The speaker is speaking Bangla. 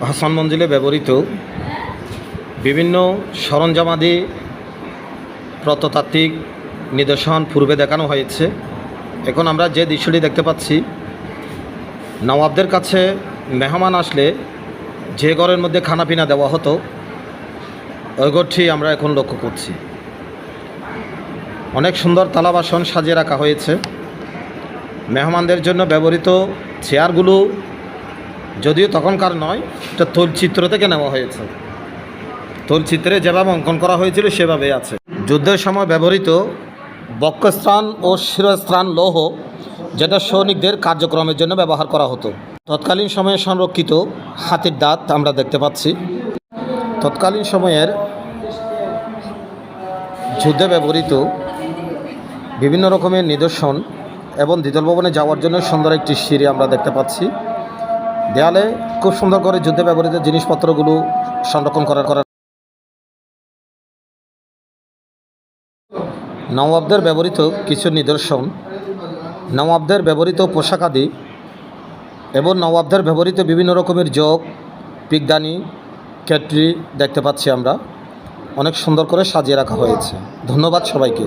হাসান মঞ্জিলে ব্যবহৃত বিভিন্ন সরঞ্জামাদি প্রত্নতাত্ত্বিক নিদর্শন পূর্বে দেখানো হয়েছে। এখন আমরা যে দৃশ্যটি দেখতে পাচ্ছি, নবাবদের কাছে মেহমান আসলে যে ঘরের মধ্যে খানাপিনা দেওয়া হতো ওই ঘরটি আমরা এখন লক্ষ্য করছি। অনেক সুন্দর থালা বাসন সাজিয়ে রাখা হয়েছে। মেহমানদের জন্য ব্যবহৃত চেয়ারগুলো যদিও তখনকার নয়, এটা তৈলচিত্র থেকে নেওয়া হয়েছে। তৈলচিত্রে যেভাবে অঙ্কন করা হয়েছিল সেভাবেই আছে। যুদ্ধের সময় ব্যবহৃত বক্ষস্থান ও শিরস্থান লৌহ, যেটা সৈনিকদের কার্যক্রমের জন্য ব্যবহার করা হতো। তৎকালীন সময়ে সংরক্ষিত হাতির দাঁত আমরা দেখতে পাচ্ছি। তৎকালীন সময়ের যুদ্ধে ব্যবহৃত বিভিন্ন রকমের নিদর্শন এবং দ্বিতল ভবনে যাওয়ার জন্য সুন্দর একটি সিঁড়ি আমরা দেখতে পাচ্ছি। দেয়ালে খুব সুন্দর করে যুদ্ধে ব্যবহৃত জিনিসপত্রগুলো সংরক্ষণ করার নবাবদের ব্যবহৃত কিছু নিদর্শন, নবাবদের ব্যবহৃত পোশাকাদি এবং নবাবদের ব্যবহৃত বিভিন্ন রকমের জগ, পিকদানি, কেটলি দেখতে পাচ্ছি আমরা। অনেক সুন্দর করে সাজিয়ে রাখা হয়েছে। ধন্যবাদ সবাইকে।